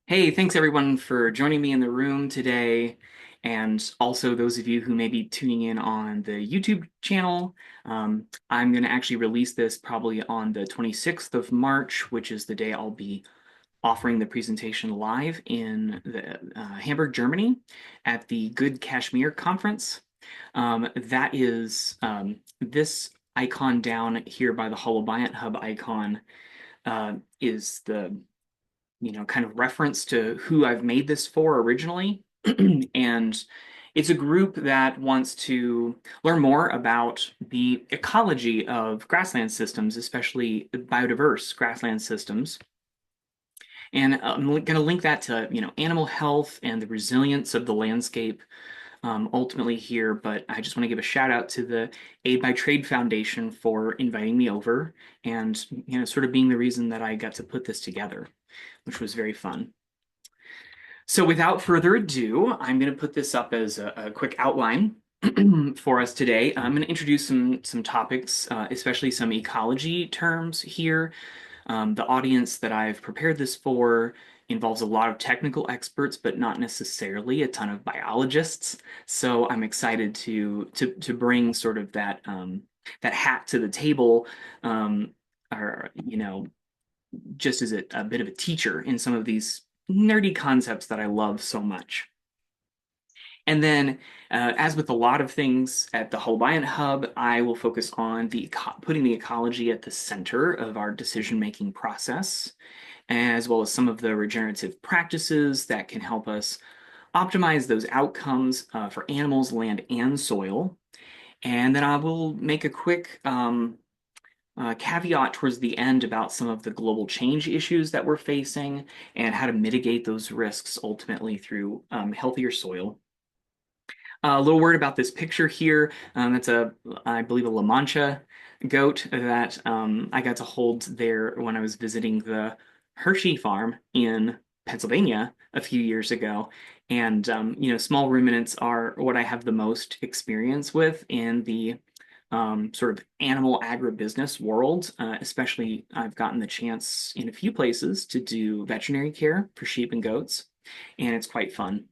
Hey, thanks everyone for joining me in the room today, and also those of you who may be tuning in on the YouTube channel. I'm going to actually release this probably on the 26th of March, which is the day I'll be offering the presentation live in Hamburg, Germany, at the Good Cashmere Conference. That is this icon down here by the Holobiont HUB icon is the kind of reference to who I've made this for originally. And it's a group that wants to learn more about the ecology of grassland systems, especially biodiverse grassland systems. And I'm going to link that to, animal health and the resilience of the landscape ultimately here. But I just want to give a shout out to the Aid by Trade Foundation for inviting me over and, sort of being the reason that I got to put this together, which was very fun. So without further ado, I'm going to put this up as a quick outline for us today. I'm going to introduce some topics, especially some ecology terms here. The audience that I've prepared this for involves a lot of technical experts, but not necessarily a ton of biologists. So I'm excited to bring sort of that hat to the table, or just as a bit of a teacher in some of these nerdy concepts that I love so much. And then, as with a lot of things at the Holobiont HUB, I will focus on putting the ecology at the center of our decision-making process, as well as some of the regenerative practices that can help us optimize those outcomes for animals, land, and soil. And then I will make a quick caveat towards the end about some of the global change issues that we're facing and how to mitigate those risks ultimately through healthier soil. A little word about this picture here. That's I believe, a La Mancha goat that I got to hold there when I was visiting the Hershey farm in Pennsylvania a few years ago. And small ruminants are what I have the most experience with in the sort of animal agribusiness world. Especially, I've gotten the chance in a few places to do veterinary care for sheep and goats, and it's quite fun.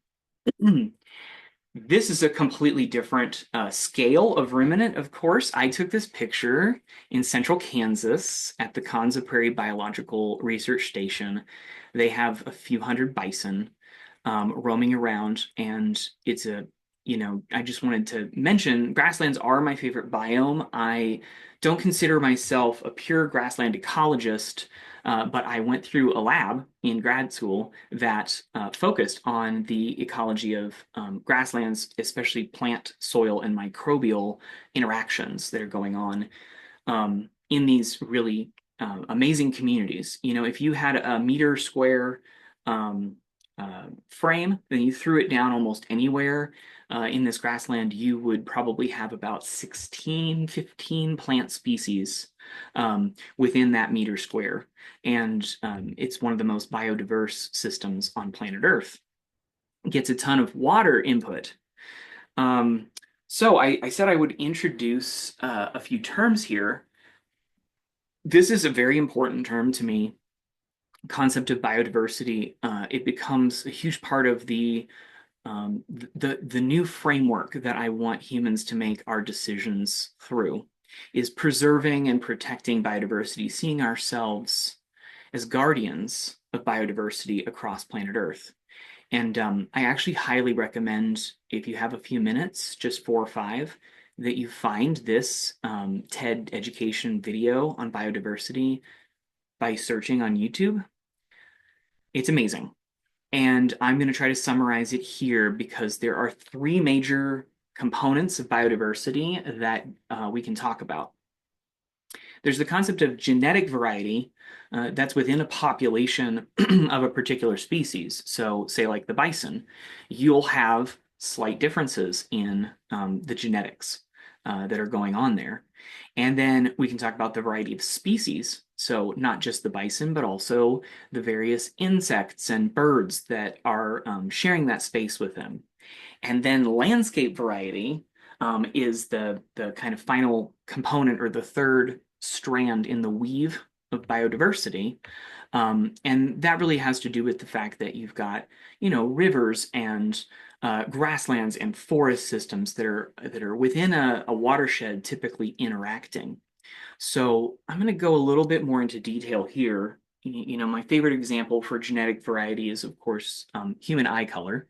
This is a completely different scale of ruminant, of course. I took this picture in central Kansas at the Konza Prairie Biological Research Station. They have a few hundred bison roaming around, and I just wanted to mention grasslands are my favorite biome. I don't consider myself a pure grassland ecologist, but I went through a lab in grad school that focused on the ecology of grasslands, especially plant, soil, and microbial interactions that are going on in these really amazing communities. If you had a meter square frame, then you threw it down almost anywhere in this grassland, you would probably have about 16, 15 plant species within that meter square. And it's one of the most biodiverse systems on planet Earth. It gets a ton of water input. So I said I would introduce a few terms here. This is a very important term to me. Concept of biodiversity. It becomes a huge part of the new framework that I want humans to make our decisions through is preserving and protecting biodiversity, seeing ourselves as guardians of biodiversity across planet Earth. And I actually highly recommend, if you have a few minutes, just 4 or 5, that you find this TED education video on biodiversity by searching on YouTube. It's amazing. And I'm going to try to summarize it here because there are 3 major components of biodiversity that we can talk about. There's the concept of genetic variety that's within a population of a particular species. So say like the bison, you'll have slight differences in the genetics that are going on there. And then we can talk about the variety of species. So not just the bison, but also the various insects and birds that are sharing that space with them. And then landscape variety is the kind of final component or the third strand in the weave of biodiversity. And that really has to do with the fact that you've got, rivers and grasslands and forest systems that are within a watershed typically interacting. So I'm going to go a little bit more into detail here. My favorite example for genetic variety is, of course, human eye color,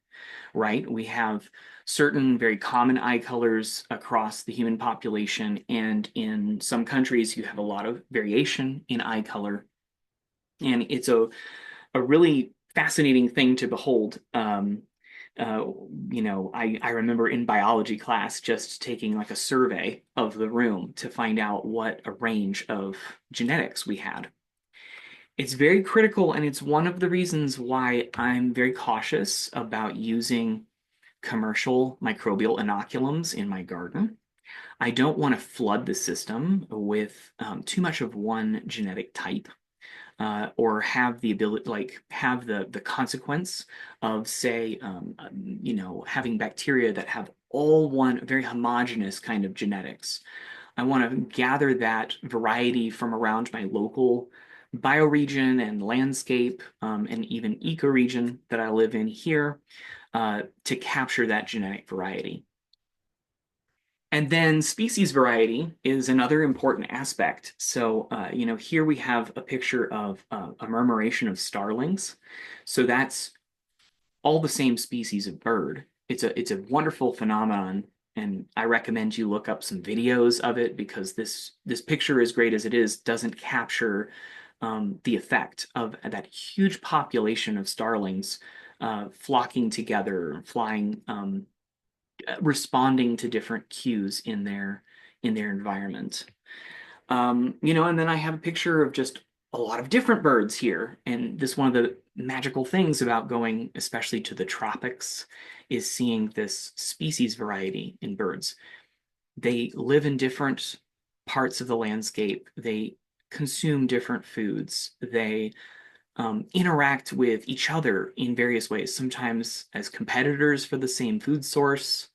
right? We have certain very common eye colors across the human population, and in some countries, you have a lot of variation in eye color. And it's a really fascinating thing to behold. Uh, I remember in biology class just taking like a survey of the room to find out what a range of genetics we had. It's very critical, and it's one of the reasons why I'm very cautious about using commercial microbial inoculums in my garden. I don't want to flood the system with too much of one genetic type or have the ability, like have the consequence of, say, having bacteria that have all one very homogeneous kind of genetics. I want to gather that variety from around my local bioregion and landscape and even ecoregion that I live in here to capture that genetic variety. And then species variety is another important aspect. So, here we have a picture of a murmuration of starlings. So that's all the same species of bird. It's a wonderful phenomenon, and I recommend you look up some videos of it because this picture, as great as it is, doesn't capture the effect of that huge population of starlings flocking together, flying responding to different cues in their environment. And then I have a picture of just a lot of different birds here. And this one of the magical things about going, especially to the tropics, is seeing this species variety in birds. They live in different parts of the landscape. They consume different foods. They interact with each other in various ways, sometimes as competitors for the same food source,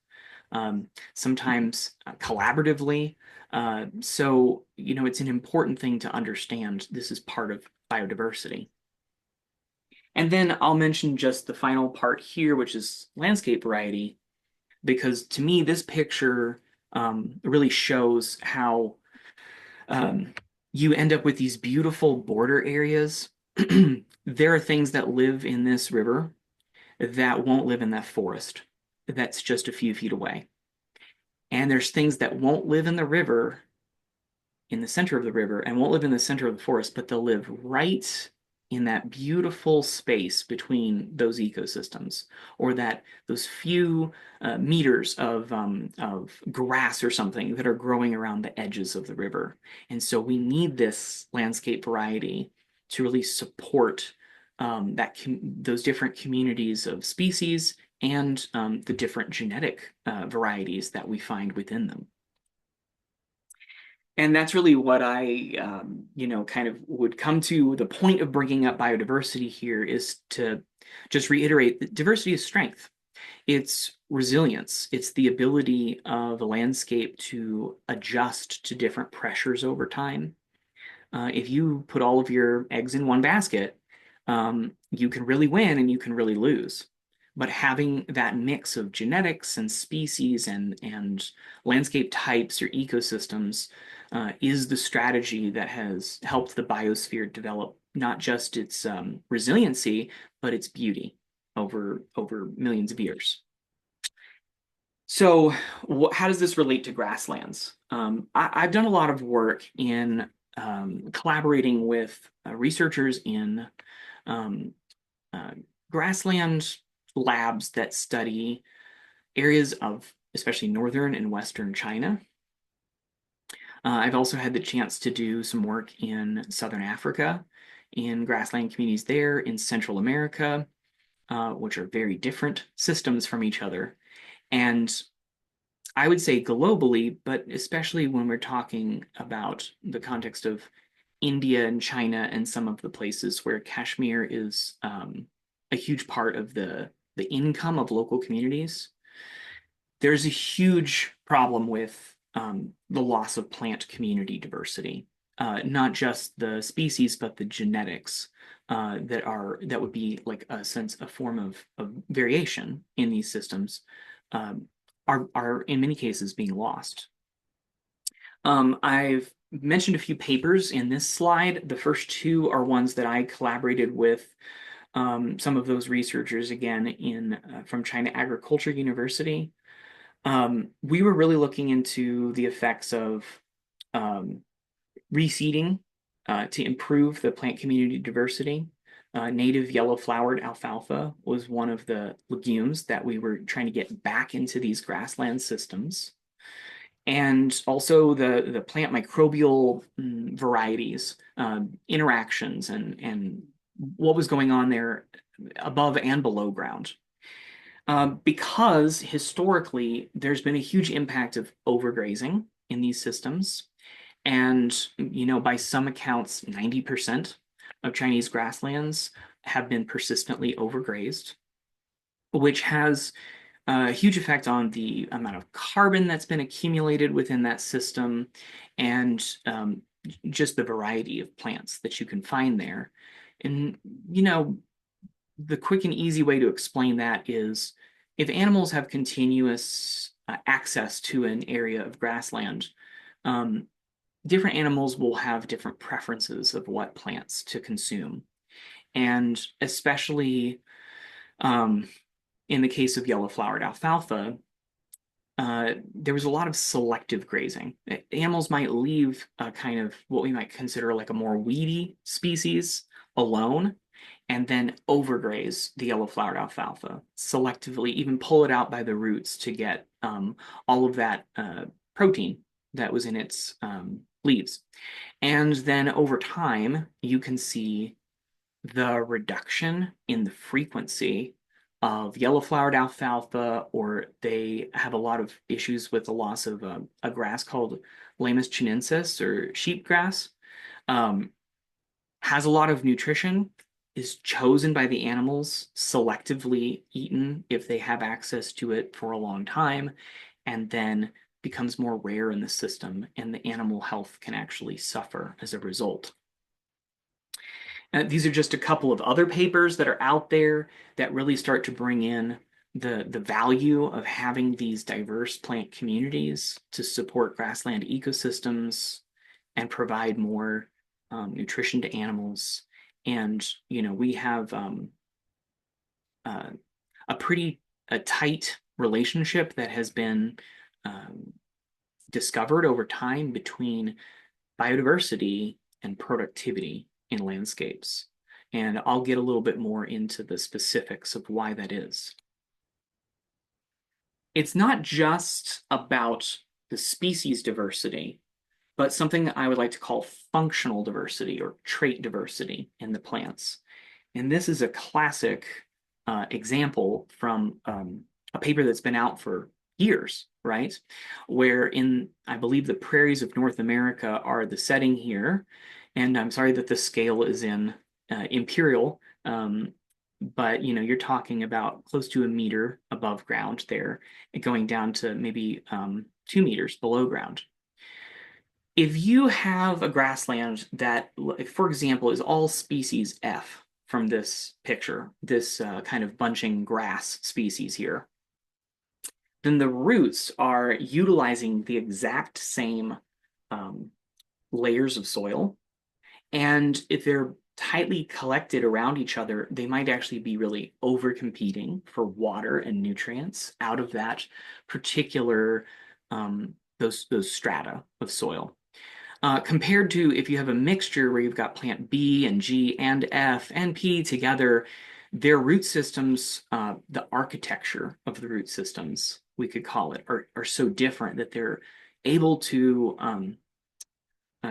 sometimes collaboratively. So, it's an important thing to understand. This is part of biodiversity. And then I'll mention just the final part here, which is landscape variety, because to me, this picture really shows how you end up with these beautiful border areas. There are things that live in this river that won't live in that forest that's just a few feet away. And there's things that won't live in the river, in the center of the river, and won't live in the center of the forest, but they'll live right in that beautiful space between those ecosystems, or that those few meters of grass or something that are growing around the edges of the river. And so we need this landscape variety to really support those different communities of species and the different genetic varieties that we find within them. And that's really what I, kind of would come to. The point of bringing up biodiversity here is to just reiterate that diversity is strength. It's resilience. It's the ability of a landscape to adjust to different pressures over time. If you put all of your eggs in one basket, you can really win and you can really lose. But having that mix of genetics and species and landscape types or ecosystems is the strategy that has helped the biosphere develop not just its resiliency, but its beauty over millions of years. So, how does this relate to grasslands? I've done a lot of work in collaborating with researchers in um, uh, grassland labs that study areas of especially northern and western China. I've also had the chance to do some work in southern Africa, in grassland communities there, in Central America, which are very different systems from each other. And I would say globally, but especially when we're talking about the context of India and China and some of the places where cashmere is a huge part of the income of local communities, there's a huge problem with the loss of plant community diversity. not just the species, but the genetics that would be like a form of variation in these systems are in many cases being lost. I've mentioned a few papers in this slide. The first two are ones that I collaborated with some of those researchers again from China Agriculture University. We were really looking into the effects of reseeding to improve the plant community diversity. Native yellow-flowered alfalfa was one of the legumes that we were trying to get back into these grassland systems. And also the plant microbial varieties, interactions, and what was going on there above and below ground. Because historically, there's been a huge impact of overgrazing in these systems. And, by some accounts, 90% of Chinese grasslands have been persistently overgrazed, which has a huge effect on the amount of carbon that's been accumulated within that system and just the variety of plants that you can find there. And, the quick and easy way to explain that is if animals have continuous access to an area of grassland, different animals will have different preferences of what plants to consume. And especially in the case of yellow-flowered alfalfa, there was a lot of selective grazing. Animals might leave a kind of what we might consider like a more weedy species alone and then overgraze the yellow-flowered alfalfa selectively, even pull it out by the roots to get all of that protein that was in its leaves. And then over time, you can see the reduction in the frequency of yellow-flowered alfalfa, or they have a lot of issues with the loss of a grass called Lamus chinensis, or sheepgrass. Has a lot of nutrition, is chosen by the animals, selectively eaten if they have access to it for a long time, and then becomes more rare in the system, and the animal health can actually suffer as a result. These are just a couple of other papers that are out there that really start to bring in the value of having these diverse plant communities to support grassland ecosystems and provide more nutrition to animals. And, we have a pretty tight relationship that has been discovered over time between biodiversity and productivity in landscapes. And I'll get a little bit more into the specifics of why that is. It's not just about the species diversity, but something that I would like to call functional diversity or trait diversity in the plants. And this is a classic example from a paper that's been out for years, right? Where I believe the prairies of North America are the setting here. And I'm sorry that the scale is in imperial, but you're talking about close to a meter above ground there, going down to maybe 2 meters below ground. If you have a grassland that, for example, is all species F from this picture, this kind of bunching grass species here, then the roots are utilizing the exact same layers of soil. And if they're tightly collected around each other, they might actually be really over-competing for water and nutrients out of that particular, those strata of soil. Compared to if you have a mixture where you've got plant B and G and F and P together, their root systems, the architecture of the root systems, we could call it, are so different that they're able to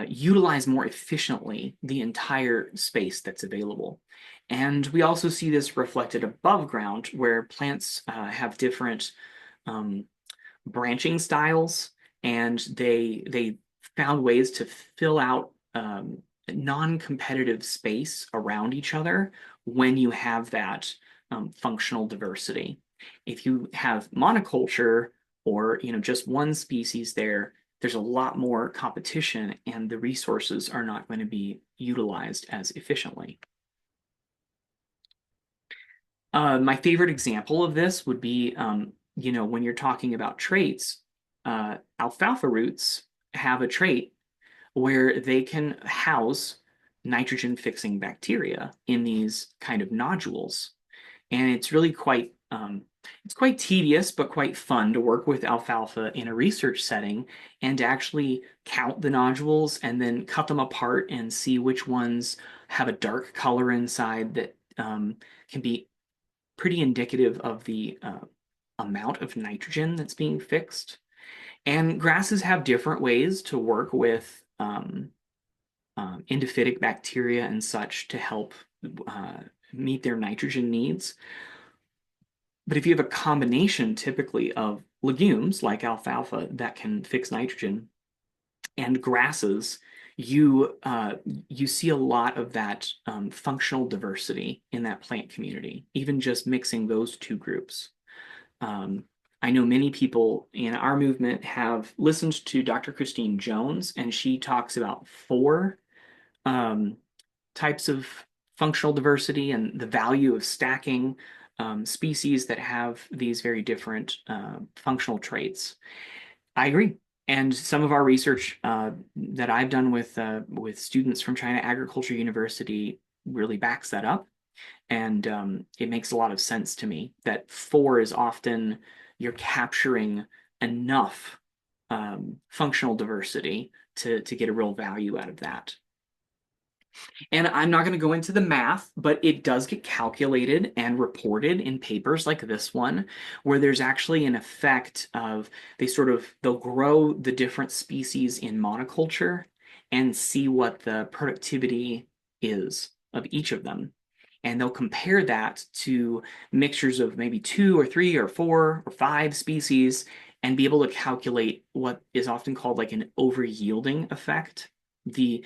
utilize more efficiently the entire space that's available. And we also see this reflected above ground where plants have different branching styles, and they found ways to fill out non-competitive space around each other when you have that functional diversity. If you have monoculture or just one species there, there's a lot more competition and the resources are not going to be utilized as efficiently. My favorite example of this would be, when you're talking about traits, alfalfa roots have a trait where they can house nitrogen fixing bacteria in these kind of nodules. And it's really it's quite tedious, but quite fun to work with alfalfa in a research setting and to actually count the nodules and then cut them apart and see which ones have a dark color inside that can be pretty indicative of the amount of nitrogen that's being fixed. And grasses have different ways to work with endophytic bacteria and such to help meet their nitrogen needs. But if you have a combination typically of legumes like alfalfa that can fix nitrogen and grasses, you see a lot of that functional diversity in that plant community, even just mixing those two groups. I know many people in our movement have listened to Dr. Christine Jones, and she talks about four types of functional diversity and the value of stacking species that have these very different functional traits. I agree. And some of our research that I've done with students from China Agriculture University really backs that up. And it makes a lot of sense to me that four is often you're capturing enough functional diversity to get a real value out of that. And I'm not going to go into the math, but it does get calculated and reported in papers like this one, where there's actually an effect of they'll grow the different species in monoculture and see what the productivity is of each of them. And they'll compare that to mixtures of maybe 2 or 3 or 4 or 5 species and be able to calculate what is often called like an over yielding effect. The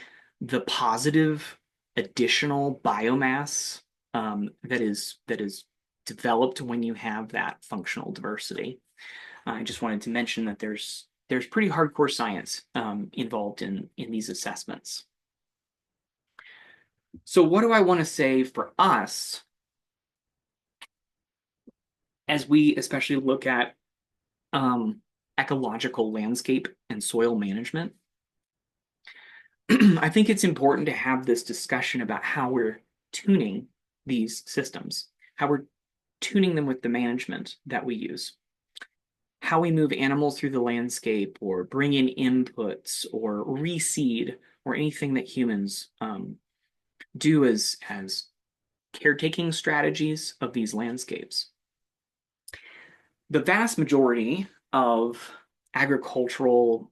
positive additional biomass that is developed when you have that functional diversity. I just wanted to mention that there's pretty hardcore science involved in these assessments. So what do I want to say for us as we especially look at ecological landscape and soil management? I think it's important to have this discussion about how we're tuning these systems, how we're tuning them with the management that we use, how we move animals through the landscape or bring in inputs or reseed or anything that humans do as caretaking strategies of these landscapes. The vast majority of agricultural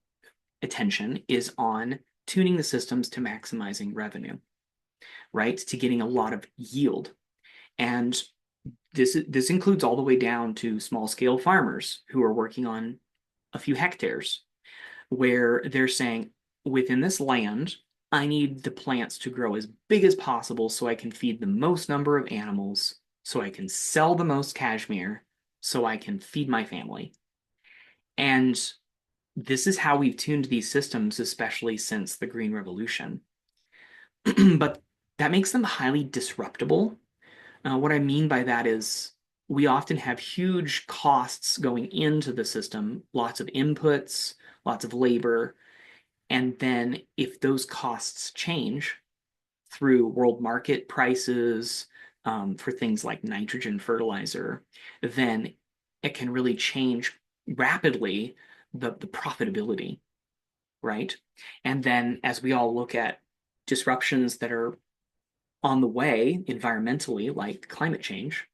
attention is on tuning the systems to maximizing revenue, right? To getting a lot of yield. And this includes all the way down to small scale farmers who are working on a few hectares, where they're saying, within this land, I need the plants to grow as big as possible so I can feed the most number of animals, so I can sell the most cashmere, so I can feed my family. And this is how we've tuned these systems, especially since the Green Revolution. But that makes them highly disruptible. What I mean by that is we often have huge costs going into the system, lots of inputs, lots of labor. And then if those costs change through world market prices for things like nitrogen fertilizer, then it can really change rapidly the profitability, right? And then as we all look at disruptions that are on the way environmentally, like climate change,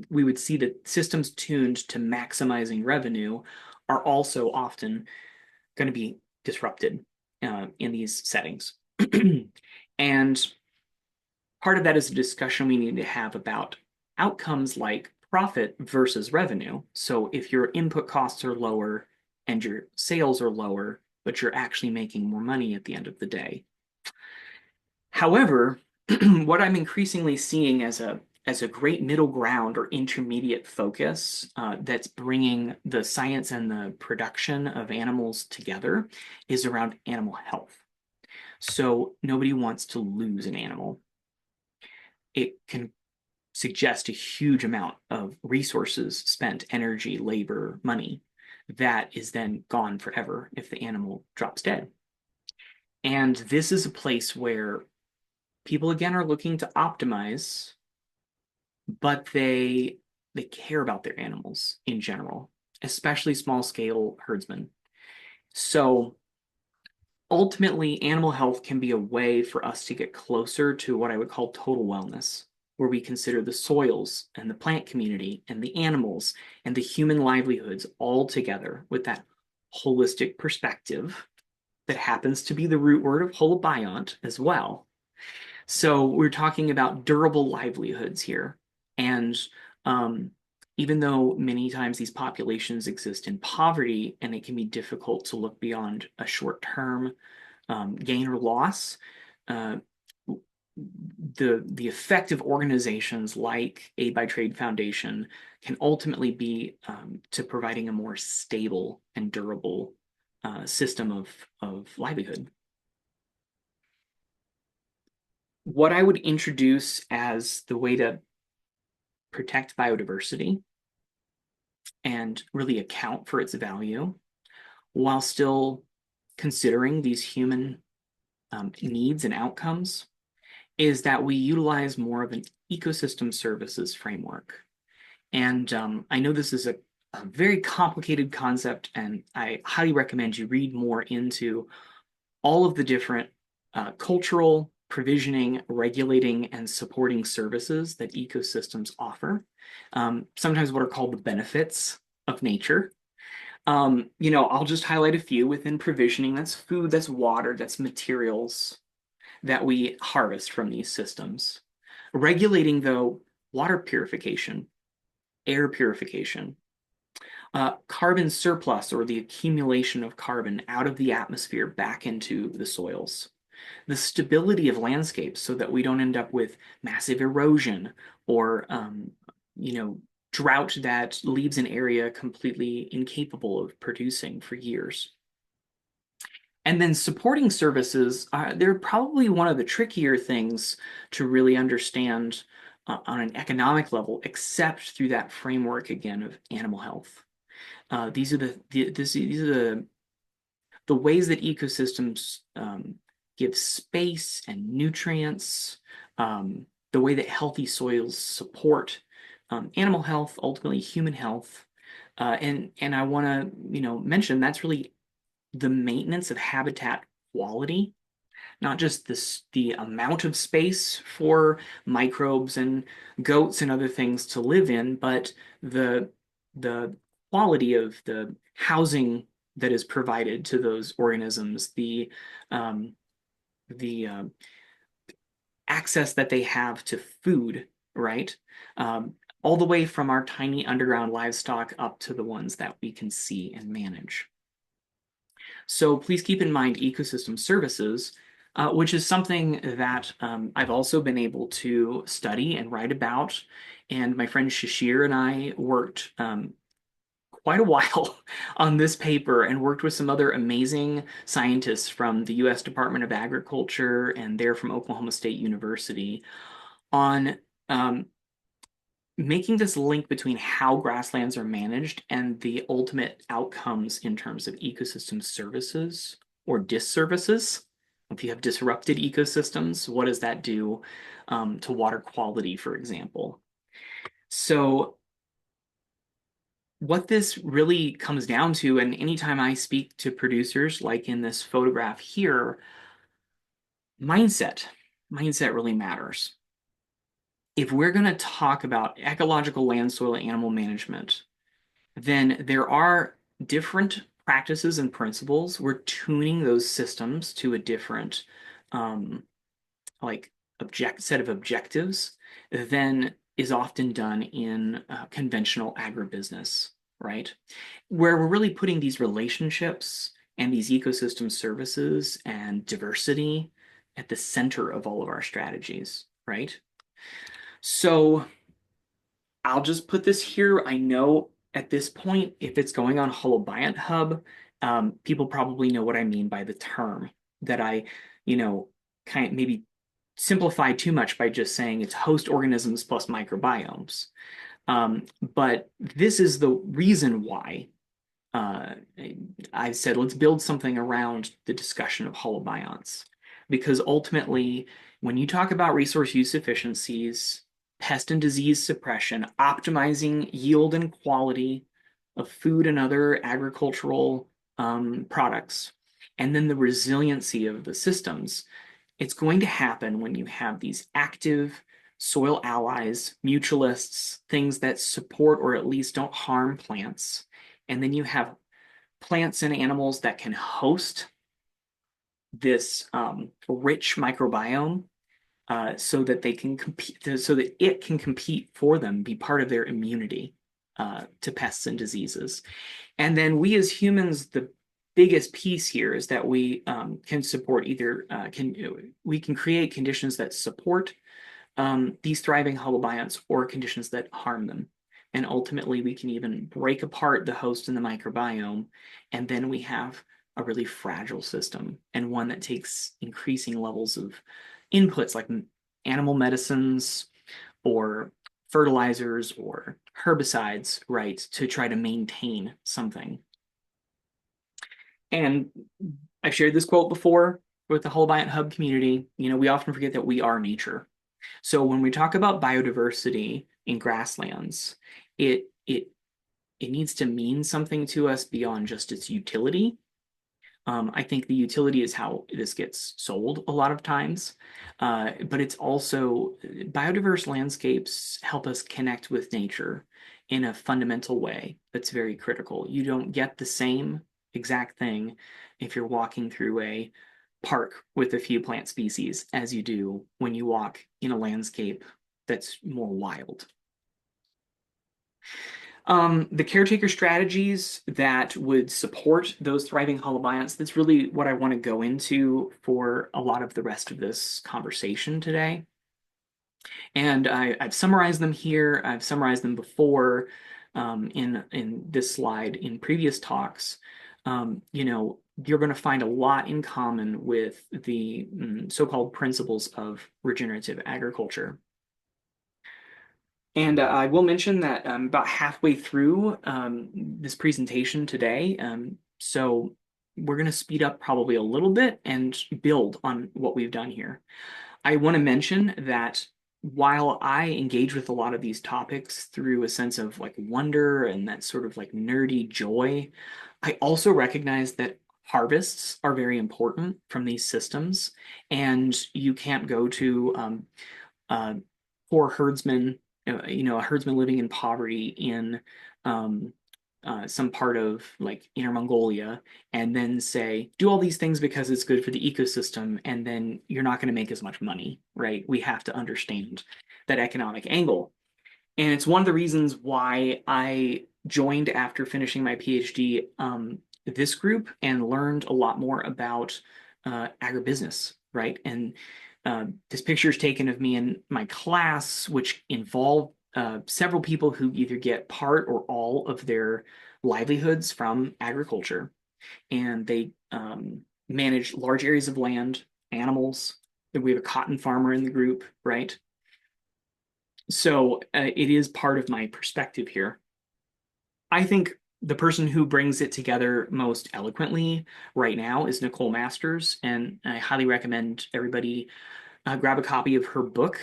we would see that systems tuned to maximizing revenue are also often going to be disrupted in these settings. And part of that is a discussion we need to have about outcomes like profit versus revenue. So if your input costs are lower and your sales are lower, but you're actually making more money at the end of the day. However, what I'm increasingly seeing as a as a great middle ground or intermediate focus that's bringing the science and the production of animals together is around animal health. So nobody wants to lose an animal. It can suggest a huge amount of resources spent, energy, labor, money, that is then gone forever if the animal drops dead. And this is a place where people again are looking to optimize, but they care about their animals in general, especially small scale herdsmen. So ultimately, animal health can be a way for us to get closer to what I would call total wellness, where we consider the soils and the plant community and the animals and the human livelihoods all together with that holistic perspective that happens to be the root word of holobiont as well. So we're talking about durable livelihoods here. And um, even though many times these populations exist in poverty and it can be difficult to look beyond a short term gain or loss, uh, the effective organizations like Aid by Trade Foundation can ultimately be to providing a more stable and durable system of livelihood. What I would introduce as the way to protect biodiversity and really account for its value while still considering these human needs and outcomes is that we utilize more of an ecosystem services framework. And I know this is a very complicated concept, and I highly recommend you read more into all of the different cultural, provisioning, regulating, and supporting services that ecosystems offer. Sometimes what are called the benefits of nature. I'll just highlight a few within provisioning. That's food, that's water, that's materials that we harvest from these systems. Regulating, though, water purification, air purification, carbon surplus or the accumulation of carbon out of the atmosphere back into the soils, the stability of landscapes so that we don't end up with massive erosion or drought that leaves an area completely incapable of producing for years. And then supporting services, they're probably one of the trickier things to really understand on an economic level, except through that framework again of animal health. These are the ways that ecosystems give space and nutrients, the way that healthy soils support animal health, ultimately human health. And I want to mention that's really the maintenance of habitat quality, not just the amount of space for microbes and goats and other things to live in, but the quality of the housing that is provided to those organisms, the access that they have to food, right? All the way from our tiny underground livestock up to the ones that we can see and manage. So please keep in mind ecosystem services, which is something that I've also been able to study and write about. And my friend Shashir and I worked quite a while on this paper and worked with some other amazing scientists from the US Department of Agriculture and they're from Oklahoma State University on making this link between how grasslands are managed and the ultimate outcomes in terms of ecosystem services or disservices. If you have disrupted ecosystems, what does that do to water quality, for example? So what this really comes down to, and anytime I speak to producers, like in this photograph here, mindset really matters. If we're going to talk about ecological land, soil, animal management, then there are different practices and principles. We're tuning those systems to a different set of objectives than is often done in conventional agribusiness, right? Where we're really putting these relationships and these ecosystem services and diversity at the center of all of our strategies, right? So I'll just put this here. I know at this point, if it's going on Holobiont HUB, people probably know what I mean by the term that I, you know, kind of maybe simplify too much by just saying it's host organisms plus microbiomes. But this is the reason why uh, I said let's build something around the discussion of holobionts. Because ultimately, when you talk about resource use efficiencies, pest and disease suppression, optimizing yield and quality of food and other agricultural products, and then the resiliency of the systems, it's going to happen when you have these active soil allies, mutualists, things that support or at least don't harm plants. And then you have plants and animals that can host this rich microbiome so that they can compete, so that it can compete for them, be part of their immunity to pests and diseases. And then we as humans, the biggest piece here is that we can support either we can create conditions that support these thriving holobionts or conditions that harm them. And ultimately, we can even break apart the host and the microbiome, and then we have a really fragile system and one that takes increasing levels of inputs like animal medicines or fertilizers or herbicides, right, to try to maintain something. And I've shared this quote before with the Holobiont HUB community. You know, we often forget that we are nature. So when we talk about biodiversity in grasslands, it needs to mean something to us beyond just its utility. I think the utility is how this gets sold a lot of times, but it's also biodiverse landscapes help us connect with nature in a fundamental way that's very critical. You don't get the same exact thing if you're walking through a park with a few plant species as you do when you walk in a landscape that's more wild. The caretaker strategies that would support those thriving holobionts, that's really what I want to go into for a lot of the rest of this conversation today. And I've summarized them here. I've summarized them before in this slide in previous talks. You know, you're going to find a lot in common with the so-called principles of regenerative agriculture. And I will mention that I'm about halfway through this presentation today. So we're going to speed up probably a little bit and build on what we've done here. I want to mention that while I engage with a lot of these topics through a sense of like wonder and that sort of like nerdy joy, I also recognize that harvests are very important from these systems, and you can't go to uh, poor herdsmen, you know, a herdsman living in poverty in um, some part of like Inner Mongolia, and then say, do all these things because it's good for the ecosystem, and then you're not going to make as much money, right? We have to understand that economic angle. And it's one of the reasons why I joined after finishing my PhD this group and learned a lot more about agribusiness, right? And this picture is taken of me in my class, which involved several people who either get part or all of their livelihoods from agriculture. And they manage large areas of land, animals. We have a cotton farmer in the group, right? So it is part of my perspective here. I think the person who brings it together most eloquently right now is Nicole Masters, and I highly recommend everybody grab a copy of her book,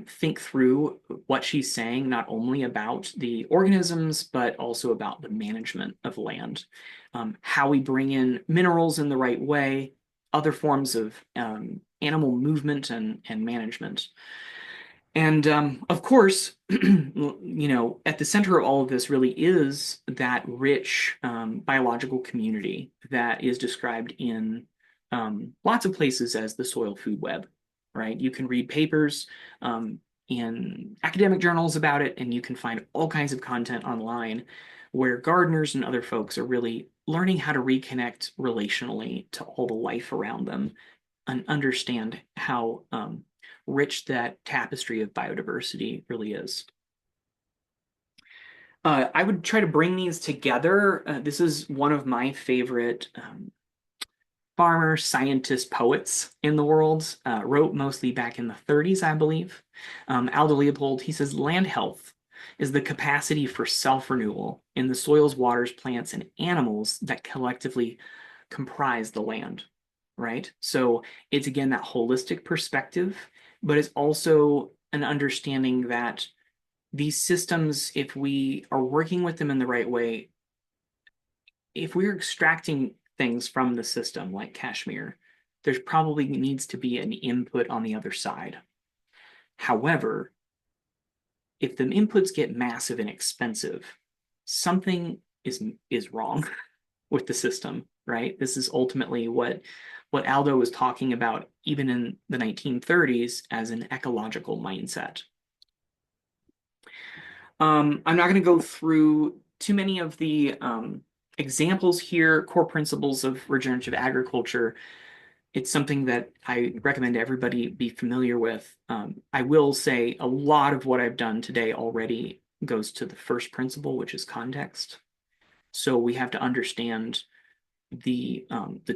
think through what she's saying, not only about the organisms, but also about the management of land, how we bring in minerals in the right way, other forms of animal movement and management. And of course, you know, at the center of all of this really is that rich biological community that is described in lots of places as the soil food web, right? You can read papers in academic journals about it, and you can find all kinds of content online where gardeners and other folks are really learning how to reconnect relationally to all the life around them and understand how rich that tapestry of biodiversity really is. I would try to bring these together. This is one of my favorite farmer, scientist, poets in the world, wrote mostly back in the 30s, I believe. Aldo Leopold, he says, land health is the capacity for self-renewal in the soils, waters, plants, and animals that collectively comprise the land, right? So it's again that holistic perspective, but it's also an understanding that these systems, if we are working with them in the right way, if we're extracting things from the system like Kashmir, there's probably needs to be an input on the other side. However, if the inputs get massive and expensive, something is wrong with the system, right? This is ultimately what Aldo was talking about even in the 1930s as an ecological mindset. I'm not going to go through too many of the examples here, core principles of regenerative agriculture. It's something that I recommend everybody be familiar with. I will say a lot of what I've done today already goes to the first principle, which is context. So we have to understand the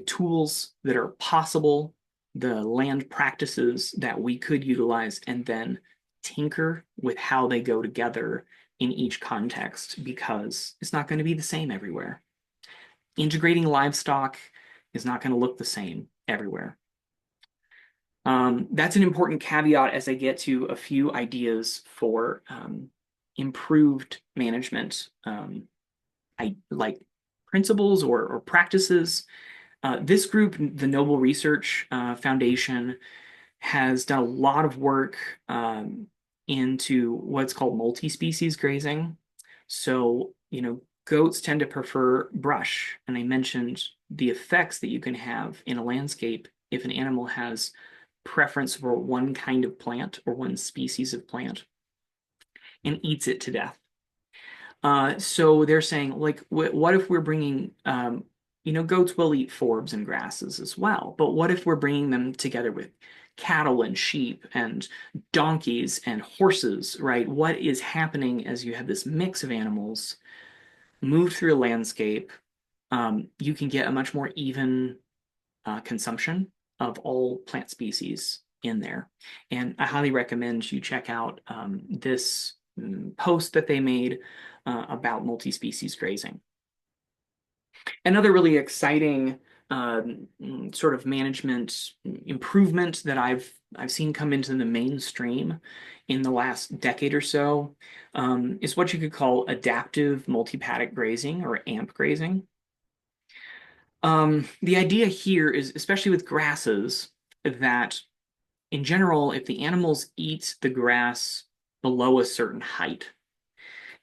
tools that are possible, the land practices that we could utilize, and then tinker with how they go together in each context because it's not going to be the same everywhere. Integrating livestock is not going to look the same everywhere. That's an important caveat as I get to a few ideas for improved management, like principles or practices. This group, the Noble Research Foundation, has done a lot of work into what's called multi-species grazing. So, goats tend to prefer brush, and I mentioned the effects that you can have in a landscape if an animal has preference for one kind of plant or one species of plant and eats it to death. So they're saying, like, what if we're bringing, goats will eat forbs and grasses as well, but what if we're bringing them together with cattle and sheep and donkeys and horses, right? What is happening as you have this mix of animals move through a landscape? You can get a much more even consumption of all plant species in there. And I highly recommend you check out this post that they made about multi-species grazing. Another really exciting sort of management improvement that I've seen come into the mainstream in the last decade or so is what you could call adaptive multi-paddock grazing or AMP grazing. The idea here is, especially with grasses, that in general, if the animals eat the grass below a certain height,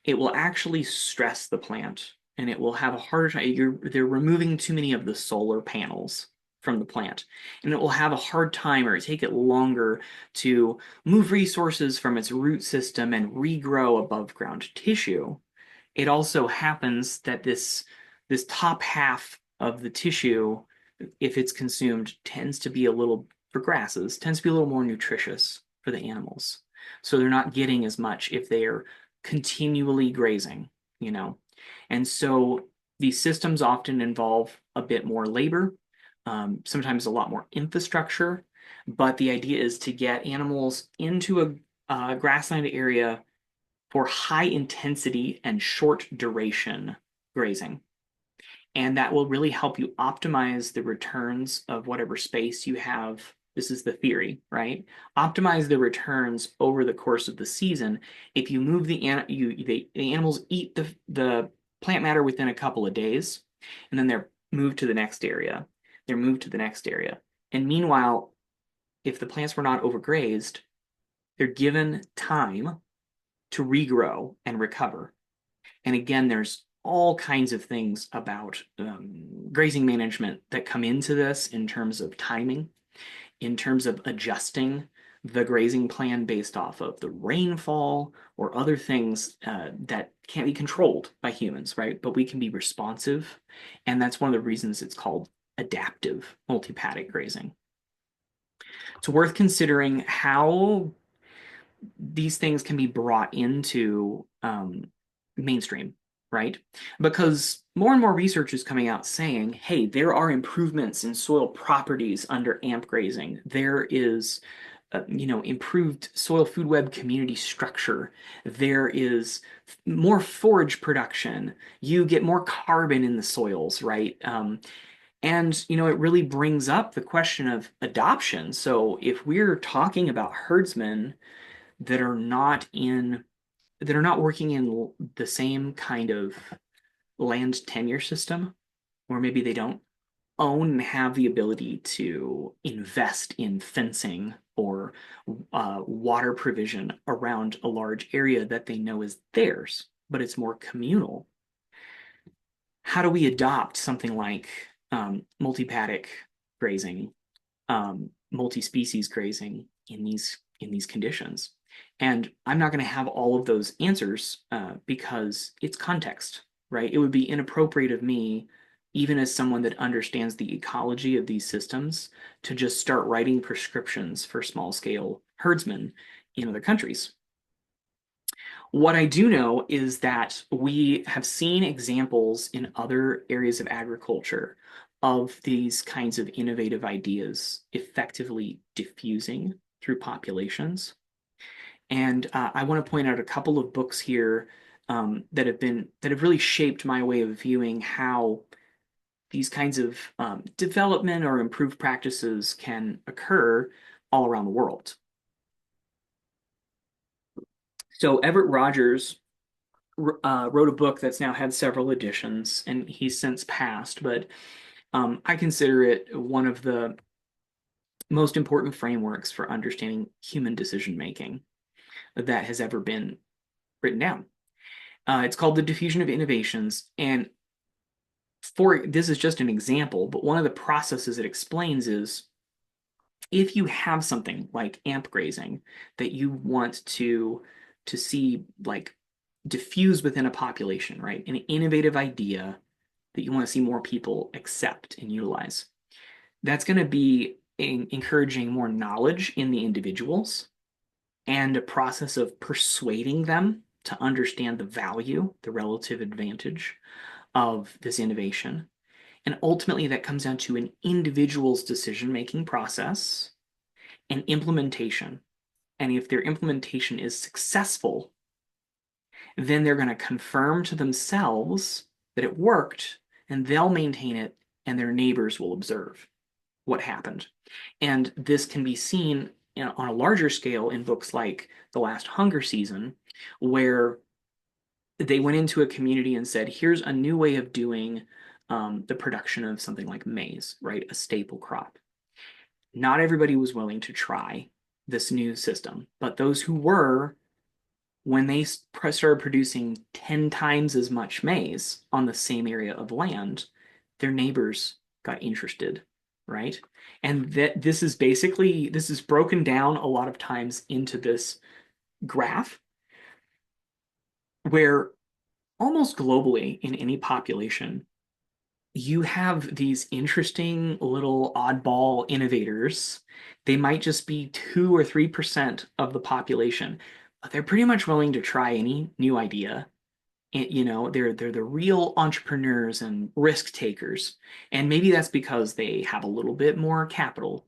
it will actually stress the plant and it will have a harder time. They're removing too many of the solar panels from the plant, and it will have a hard time or take it longer to move resources from its root system and regrow above ground tissue. It also happens that this top half of the tissue, if it's consumed, tends to be for grasses, tends to be a little more nutritious for the animals. So they're not getting as much if they're continually grazing, And so these systems often involve a bit more labor, sometimes a lot more infrastructure, but the idea is to get animals into a grassland area for high intensity and short duration grazing. And that will really help you optimize the returns of whatever space you have. This is the theory, right? Optimize the returns over the course of the season. If you move the animals eat the plant matter within a couple of days, and then they're moved to the next area. They're moved to the next area. And meanwhile, if the plants were not overgrazed, they're given time to regrow and recover. And again, there's all kinds of things about grazing management that come into this in terms of timing, in terms of adjusting the grazing plan based off of the rainfall or other things that can't be controlled by humans, right? But we can be responsive. And that's one of the reasons it's called adaptive multi-paddock grazing. It's worth considering how these things can be brought into mainstream, right? Because more and more research is coming out saying, hey, there are improvements in soil properties under AMP grazing. There is improved soil food web community structure. There is more forage production. You get more carbon in the soils, right? And it really brings up the question of adoption. So if we're talking about herdsmen that are not in that are not working in the same kind of land tenure system, or maybe they don't own and have the ability to invest in fencing or water provision around a large area that they know is theirs, but it's more communal. How do we adopt something like multi-paddock grazing, multi-species grazing in these conditions? And I'm not going to have all of those answers because it's context, right? It would be inappropriate of me, even as someone that understands the ecology of these systems, to just start writing prescriptions for small scale herdsmen in other countries. What I do know is that we have seen examples in other areas of agriculture of these kinds of innovative ideas effectively diffusing through populations. And I want to point out a couple of books here that have really shaped my way of viewing how these kinds of development or improved practices can occur all around the world. So Everett Rogers wrote a book that's now had several editions, and he's since passed, but I consider it one of the most important frameworks for understanding human decision making that has ever been written down. It's called The Diffusion of Innovations, and for this is just an example, but one of the processes it explains is if you have something like amp grazing that you want to see like diffuse within a population, right? An innovative idea that you want to see more people accept and utilize. That's going to be encouraging more knowledge in the individuals and a process of persuading them to understand the value, the relative advantage of this innovation. And ultimately, that comes down to an individual's decision making process and implementation. And if their implementation is successful, then they're going to confirm to themselves that it worked and they'll maintain it and their neighbors will observe what happened. And this can be seen on a larger scale in books like The Last Hunger Season, where they went into a community and said, here's a new way of doing the production of something like maize, right? A staple crop. Not everybody was willing to try this new system, but those who were, when they started producing 10 times as much maize on the same area of land, their neighbors got interested, right? And that this is broken down a lot of times into this graph where almost globally in any population, you have these interesting little oddball innovators. They might just be 2 or 3% of the population, but they're pretty much willing to try any new idea. And, they're the real entrepreneurs and risk takers. And maybe that's because they have a little bit more capital,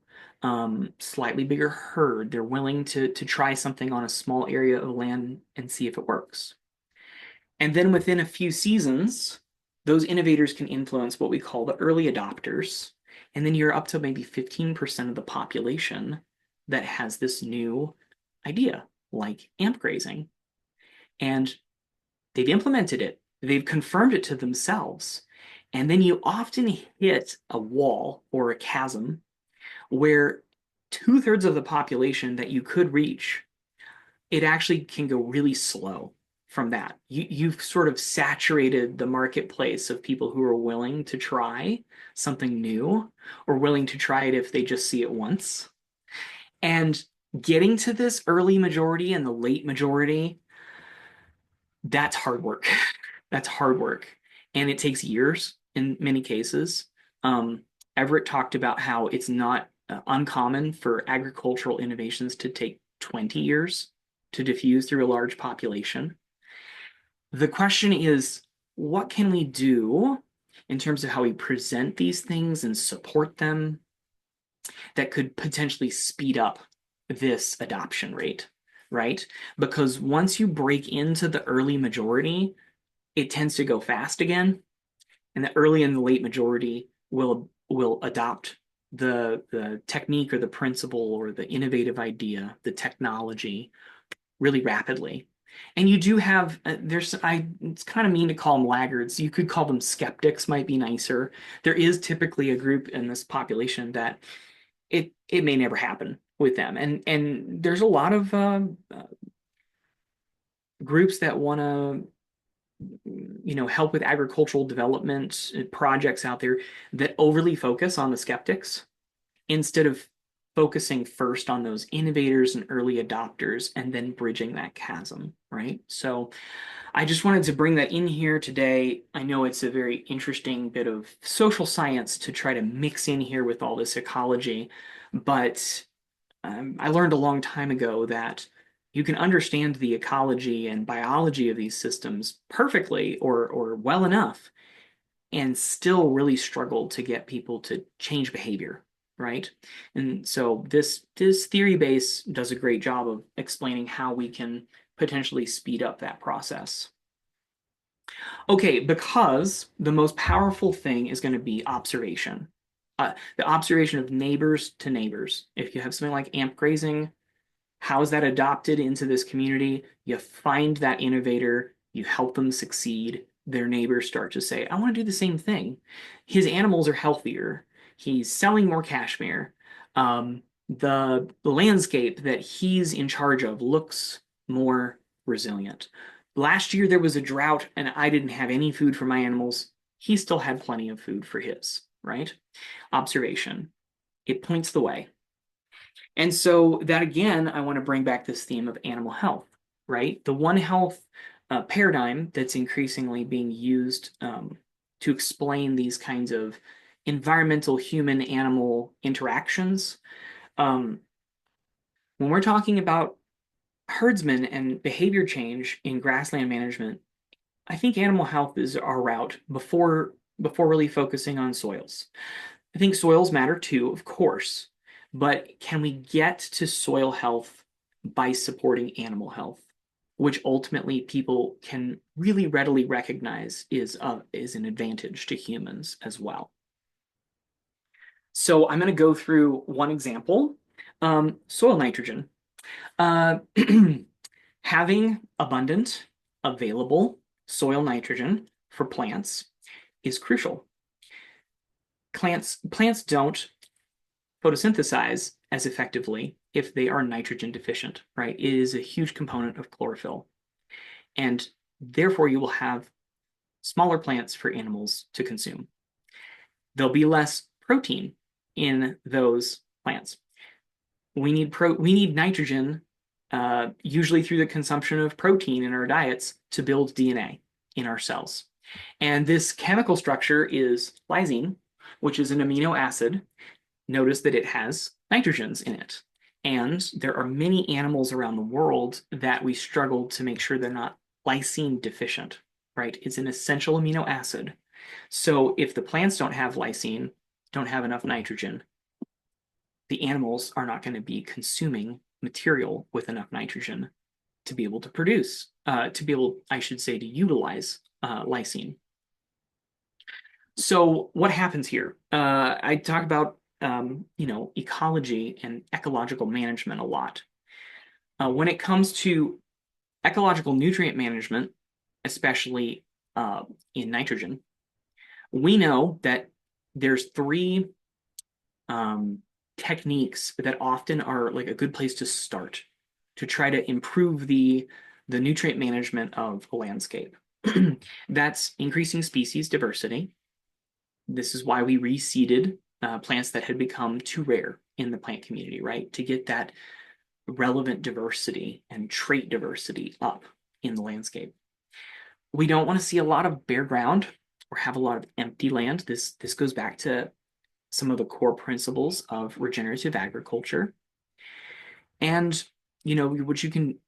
slightly bigger herd. They're willing to try something on a small area of land and see if it works. And then within a few seasons, those innovators can influence what we call the early adopters. And then you're up to maybe 15% of the population that has this new idea, like amp grazing. And they've implemented it, they've confirmed it to themselves. And then you often hit a wall or a chasm where two-thirds of the population that you could reach, it actually can go really slow from that. You've sort of saturated the marketplace of people who are willing to try something new or willing to try it if they just see it once. And getting to this early majority and the late majority, that's hard work. That's hard work. And it takes years in many cases. Everett talked about how it's not uncommon for agricultural innovations to take 20 years to diffuse through a large population. The question is, what can we do in terms of how we present these things and support them that could potentially speed up this adoption rate, right? Because once you break into the early majority, it tends to go fast again, and the early and the late majority will adopt the technique or the principle or the innovative idea, the technology, really rapidly. And you do have it's kind of mean to call them laggards. You could call them skeptics, might be nicer. There is typically a group in this population that it may never happen with them, and there's a lot of groups that want to help with agricultural development projects out there that overly focus on the skeptics instead of focusing first on those innovators and early adopters and then bridging that chasm, right? So I just wanted to bring that in here today. I know it's a very interesting bit of social science to try to mix in here with all this ecology, but I learned a long time ago that you can understand the ecology and biology of these systems perfectly or well enough and still really struggle to get people to change behavior, right? And so this theory base does a great job of explaining how we can potentially speed up that process. Okay, because the most powerful thing is going to be observation. The observation of neighbors to neighbors. If you have something like amp grazing, how is that adopted into this community? You find that innovator, you help them succeed. Their neighbors start to say, I want to do the same thing. His animals are healthier. He's selling more cashmere. The landscape that he's in charge of looks more resilient. Last year there was a drought and I didn't have any food for my animals. He still had plenty of food for his, right? Observation. It points the way. And so that again, I want to bring back this theme of animal health, right? The One Health paradigm that's increasingly being used to explain these kinds of environmental human animal interactions. When we're talking about herdsmen and behavior change in grassland management, I think animal health is our route before really focusing on soils. I think soils matter too, of course, but can we get to soil health by supporting animal health, which ultimately people can really readily recognize is an advantage to humans as well. So I'm going to go through one example, soil nitrogen. Having abundant, available soil nitrogen for plants is crucial. Plants don't photosynthesize as effectively if they are nitrogen deficient, right? It is a huge component of chlorophyll. And therefore, you will have smaller plants for animals to consume. There'll be less protein in those plants. We need nitrogen, usually through the consumption of protein in our diets, to build DNA in our cells. And this chemical structure is lysine, which is an amino acid. Notice that it has nitrogens in it. And there are many animals around the world that we struggle to make sure they're not lysine deficient, right? It's an essential amino acid. So if the plants don't have lysine, don't have enough nitrogen, the animals are not going to be consuming material with enough nitrogen to be able to produce, I should say, to utilize lysine. So what happens here? I talk about ecology and ecological management a lot. When it comes to ecological nutrient management, especially in nitrogen, we know that there's three techniques that often are like a good place to start to try to improve the nutrient management of a landscape. That's increasing species diversity. This is why we reseeded plants that had become too rare in the plant community, right? To get that relevant diversity and trait diversity up in the landscape. We don't want to see a lot of bare ground or have a lot of empty land. This goes back to some of the core principles of regenerative agriculture. And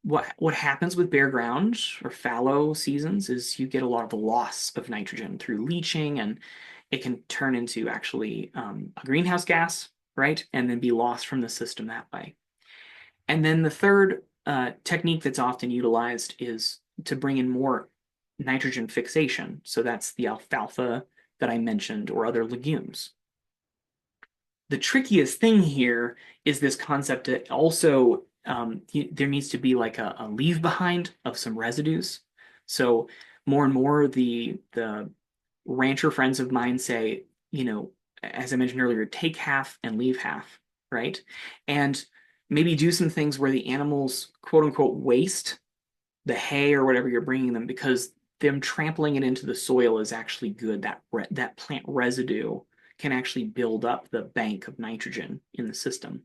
what happens with bare ground or fallow seasons is you get a lot of loss of nitrogen through leaching, and it can turn into actually a greenhouse gas, right? And then be lost from the system that way. And then the third technique that's often utilized is to bring in more nitrogen fixation. So that's the alfalfa that I mentioned, or other legumes. The trickiest thing here is this concept that also there needs to be like a leave behind of some residues. So more and more the rancher friends of mine say, as I mentioned earlier, take half and leave half, right? And maybe do some things where the animals, quote unquote, waste the hay or whatever you're bringing them, because them trampling it into the soil is actually good. That plant residue can actually build up the bank of nitrogen in the system.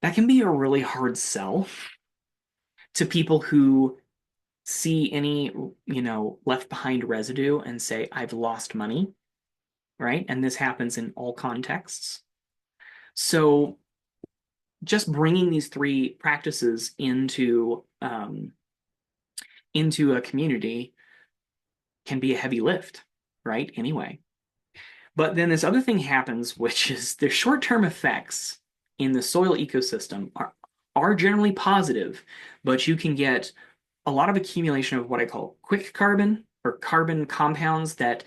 That can be a really hard sell to people who see any, left behind residue and say, I've lost money, right? And this happens in all contexts. So just bringing these three practices into a community can be a heavy lift, right? Anyway. But then this other thing happens, which is the short-term effects in the soil ecosystem are generally positive, but you can get a lot of accumulation of what I call quick carbon, or carbon compounds that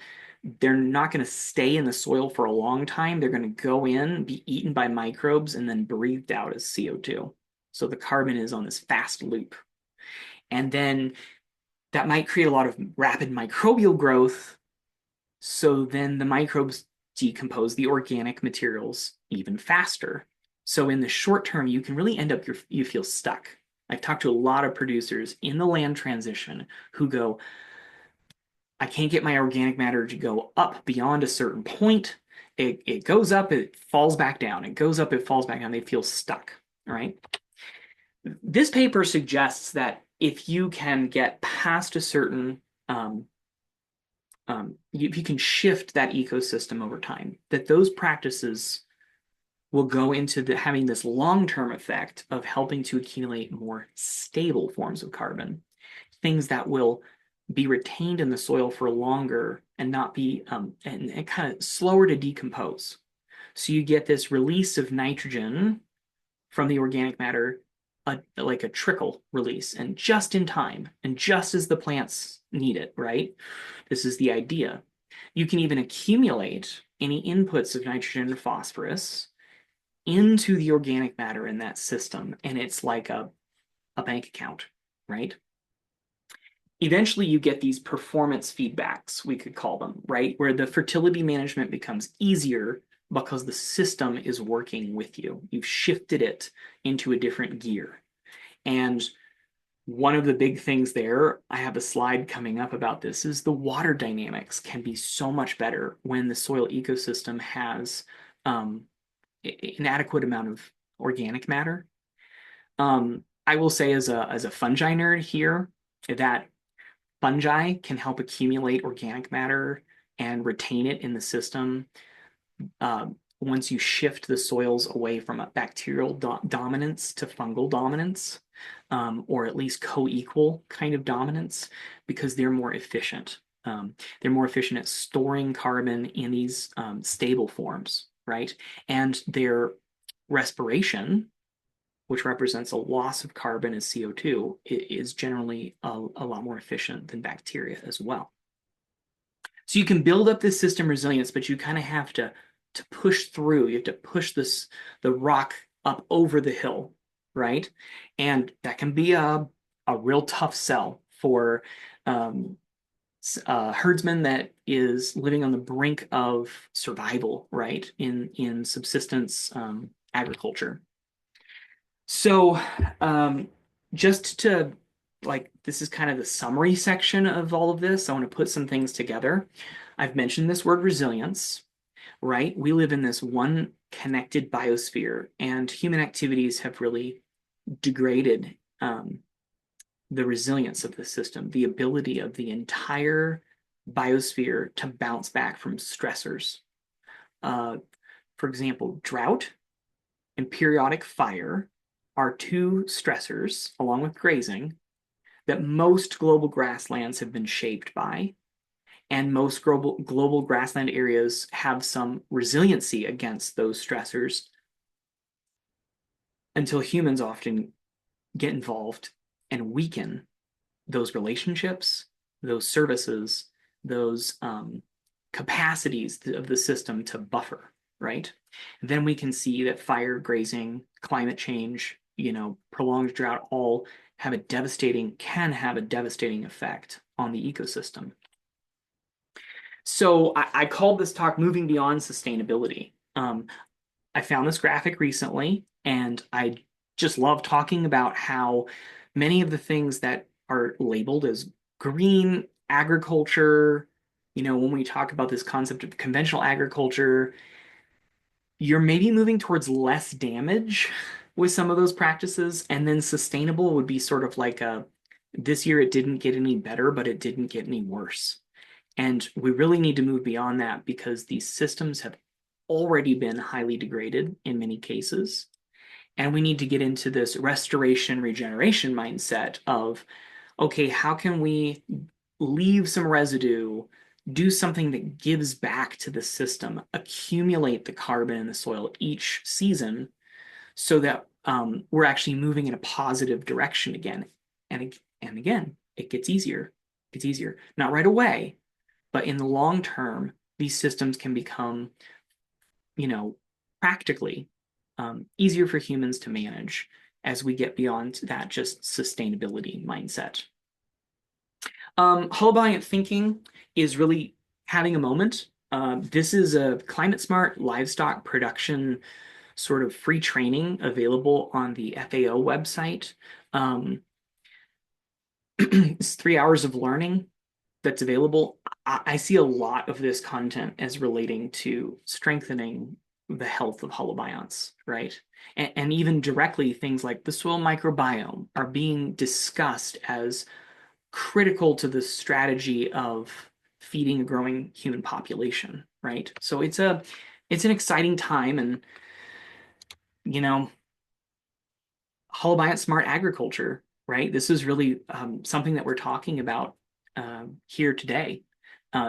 they're not going to stay in the soil for a long time. They're going to go in, be eaten by microbes, and then breathed out as CO2. So the carbon is on this fast loop. And then that might create a lot of rapid microbial growth. So then the microbes decompose the organic materials even faster. So in the short term, you can really end up, you feel stuck. I've talked to a lot of producers in the land transition who go, I can't get my organic matter to go up beyond a certain point. It goes up, it falls back down. It goes up, it falls back down. They feel stuck, right? This paper suggests that if you can get past a certain, if you can shift that ecosystem over time, that those practices will go into having this long-term effect of helping to accumulate more stable forms of carbon, things that will be retained in the soil for longer and not be and kind of slower to decompose. So you get this release of nitrogen from the organic matter, like a trickle release, and just in time, and just as the plants need it, right? This is the idea. You can even accumulate any inputs of nitrogen and phosphorus into the organic matter in that system, and it's like a bank account, right? Eventually you get these performance feedbacks, we could call them, right? Where the fertility management becomes easier because the system is working with you. You've shifted it into a different gear. And one of the big things there, I have a slide coming up about this, is the water dynamics can be so much better when the soil ecosystem has an adequate amount of organic matter. I will say as a fungi nerd here that fungi can help accumulate organic matter and retain it in the system once you shift the soils away from a bacterial dominance to fungal dominance, or at least co-equal kind of dominance, because they're more efficient. They're more efficient at storing carbon in these stable forms, right? And their respiration, which represents a loss of carbon as CO2, is generally a lot more efficient than bacteria as well. So you can build up this system resilience, but you kind of have to push through. You have to push the rock up over the hill, right? And that can be a real tough sell for a herdsman that is living on the brink of survival, right? In subsistence agriculture. So just to this is kind of the summary section of all of this. I want to put some things together. I've mentioned this word resilience, right? We live in this one connected biosphere, and human activities have really degraded the resilience of the system, the ability of the entire biosphere to bounce back from stressors. For example, drought and periodic fire are two stressors, along with grazing, that most global grasslands have been shaped by. And most global grassland areas have some resiliency against those stressors until humans often get involved and weaken those relationships, those services, those capacities of the system to buffer, right? Then we can see that fire, grazing, climate change, prolonged drought all can have a devastating effect on the ecosystem. So I called this talk Moving Beyond Sustainability. I found this graphic recently, and I just love talking about how many of the things that are labeled as green agriculture, when we talk about this concept of conventional agriculture, you're maybe moving towards less damage with some of those practices. And then sustainable would be sort of like this year it didn't get any better, but it didn't get any worse. And we really need to move beyond that because these systems have already been highly degraded in many cases. And we need to get into this restoration, regeneration mindset of, okay, how can we leave some residue, do something that gives back to the system, accumulate the carbon in the soil each season so that we're actually moving in a positive direction again. And again, it gets easier. It's easier. Not right away, but in the long term, these systems can become, practically easier for humans to manage as we get beyond that just sustainability mindset. Holobiont thinking is really having a moment. This is a climate smart livestock production sort of free training available on the FAO website. It's 3 hours of learning that's available. I see a lot of this content as relating to strengthening the health of holobionts, right? And even directly, things like the soil microbiome are being discussed as critical to the strategy of feeding a growing human population, right? So it's an exciting time, and Holobiont smart agriculture, right? This is really something that we're talking about here today.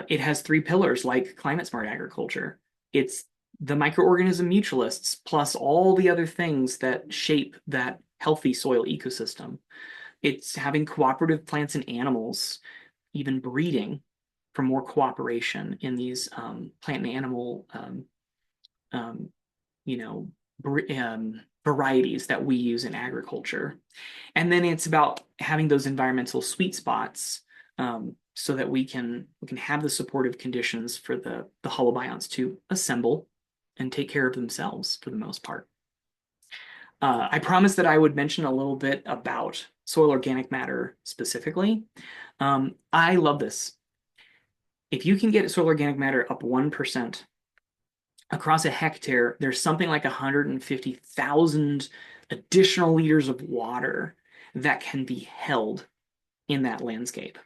It has three pillars like climate smart agriculture. It's the microorganism mutualists plus all the other things that shape that healthy soil ecosystem. It's having cooperative plants and animals, even breeding for more cooperation in these plant and animal, you know, varieties that we use in agriculture. And then it's about having those environmental sweet spots so that we can have the supportive conditions for the holobionts to assemble and take care of themselves for the most part. I promised that I would mention a little bit about soil organic matter specifically. I love this. If you can get soil organic matter up 1% across a hectare, there's something like 150,000 additional liters of water that can be held in that landscape,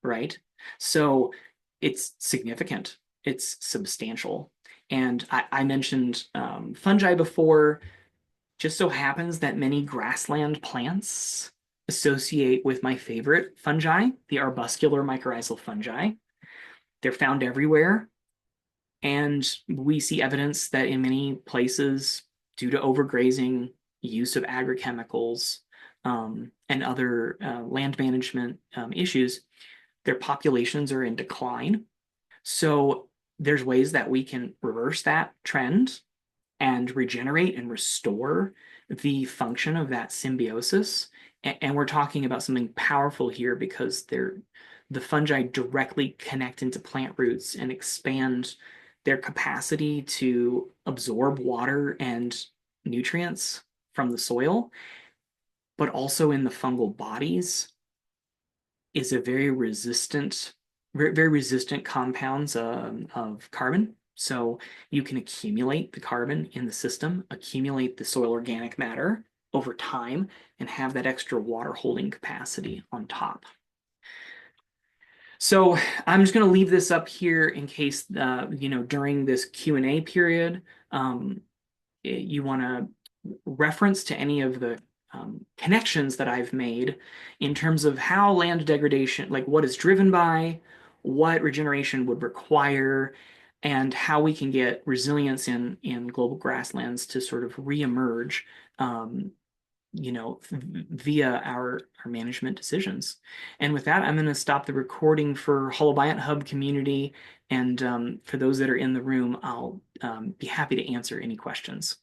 right? So it's significant, it's substantial. And I mentioned fungi before. Just so happens that many grassland plants associate with my favorite fungi, the arbuscular mycorrhizal fungi. They're found everywhere. And we see evidence that in many places, due to overgrazing, use of agrochemicals, and other land management issues, their populations are in decline. So there's ways that we can reverse that trend and regenerate and restore the function of that symbiosis. And we're talking about something powerful here because the fungi directly connect into plant roots and expand their capacity to absorb water and nutrients from the soil, but also in the fungal bodies is a very resistant, very resistant compounds of carbon. So you can accumulate the carbon in the system, accumulate the soil organic matter over time, and have that extra water holding capacity on top. So I'm just going to leave this up here in case, during this Q&A period, you want to reference to any of the connections that I've made in terms of how land degradation, like what is driven by, what regeneration would require, and how we can get resilience in global grasslands to sort of reemerge, um, via our management decisions. And with that, I'm going to stop the recording for Holobiont HUB community. And for those that are in the room, I'll be happy to answer any questions.